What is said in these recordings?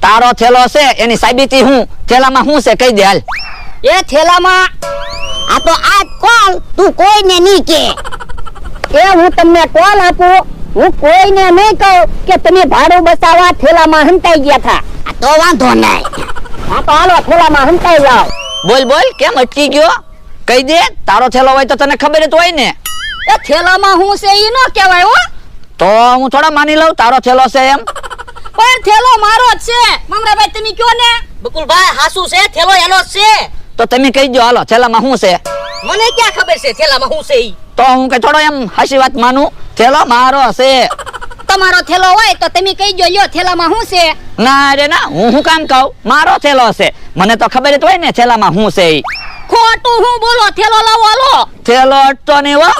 તારો થેલો છે એની સાબિતી હું થેલામાં હું છે કહી દે હાલ એ થેલામાં આ તો આ કોલ તું કોઈને નહીં કે એ હું તમને કોલ આપું હું કોઈને નહીં કહું કે તમે ભાડું બસાવવા થેલામાં હંતાઈ ગયા હતા આ તો વાંધો નહીં આ તો હાલો થેલામાં હંતાઈ જાવ બોલ બોલ કેમ અટકી ગયો કહી દે તારો થેલો હોય તો તને ખબર જ હોય ને એ થેલામાં હું છે ઈ ન કહેવાય હો તો હું થોડા માની લઉં તારો થેલો છે એમ પણ થેલો મારો જ છે મમરાભાઈ તમે કયો ને બકુલભાઈ હાસુ છે થેલો એનો જ છે તો તમે કહી દો હાલો થેલામાં શું છે મને ક્યાં ખબર છે થેલામાં શું છે ઈ તો હું કઈ થોડો એમ હાસી વાત માનું થેલો મારો છે તમારો થેલો હોય તો તમે કહી દો લ્યો થેલામાં શું છે ના રે ના હું કામ કહું મારો થેલો છે મને તો ખબર જ હોય ને થેલામાં શું છે ઈ ખોટું હું બોલો થેલો લાવો હાલો થેલો અટતો નહીં હો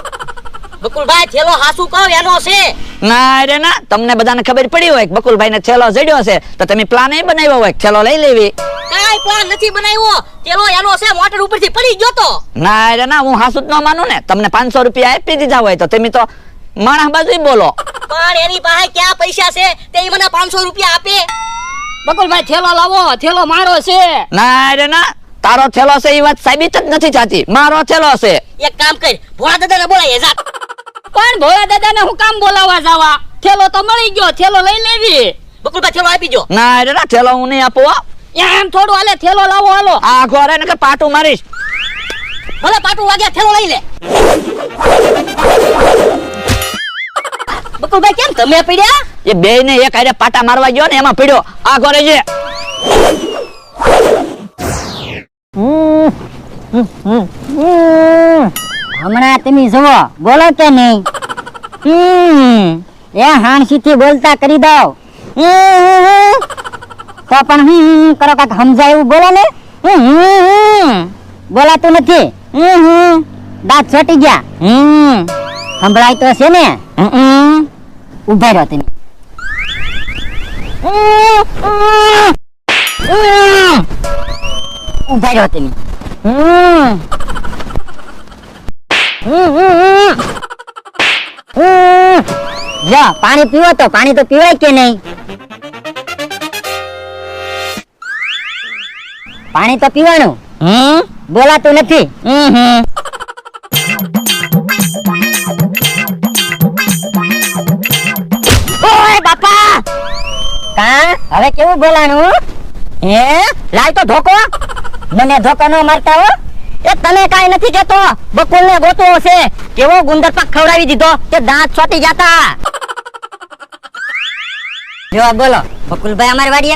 બકુલભાઈ થેલો હાસુ કહો એનો છે ના રે ના તમને બધાને ખબર પડી હોય કે બકુલભાઈ ને થેલો જડ્યો છે તો તમે પ્લાન એ બનાવ્યો હોય કે થેલો લઈ લેવી કાઈ પ્લાન નથી બનાવ્યો થેલો એનો છે મોટર ઉપરથી પડી ગયો તો ના રે ના હું હાસુ જ ન માનું ને તમને 500 રૂપિયા આપી દીધા હોય તો તમે તો માણસ બાજુ બોલો પણ એની પાસે ક્યાં પૈસા છે તે ઈ મને 500 રૂપિયા આપે બકુલભાઈ થેલો લાવો થેલો મારો છે ના રે ના તારો થેલો છે એ વાત સાબિત જ નથી થતી મારો થેલો છે એક કામ કર ભોળા દાદાને બોલાય જા પણ ભોળા દાદાને હું કામ બોલાવવા જાવા થેલો તો મળી ગયો થેલો લઈ લેવી બકુલભાઈ થેલો આપી જો ના રે ના થેલો હું નહીં આપું હો. એમ થોડું હાલે થેલો લાવો હાલો આ ઘોરે ને કે પાટું મારીશ ભલે પાટું વાગ્યા થેલો લઈ લે બકુલભાઈ કેમ તમે પડ્યા એ બે ને એક હારે પાટા મારવા ગયો ને એમાં પડ્યો આ ઘોરે છે હમણાં તમે જુઓ બોલો કે નહીં એ હાણસી થી બોલતા કરી દો તો પણ કરો કાક સમજાય એવું બોલો ને બોલાતું નથી દાંત ચોટી ગયા સંભળાય તો છે ને ઉભા રહ્યો તમે ઉભા રહ્યો તમે જા પાણી પીવો તો પાણી તો પીવાય કે નહીં પાણી તો પીવાનું બોલાતું નથી ઓય બાપા કા હવે કેવું બોલાનું હે લાય તો ધોકો મને ધોકો ન મારતા હો એ તને કાઈ નથી કેતો બકુલને ગોતવો છે કેવો ગુંદર પાક ખવડાવી દીધો કે દાંત છોટી જાતા જો બોલો બકુલભાઈ અમારી વાડીએ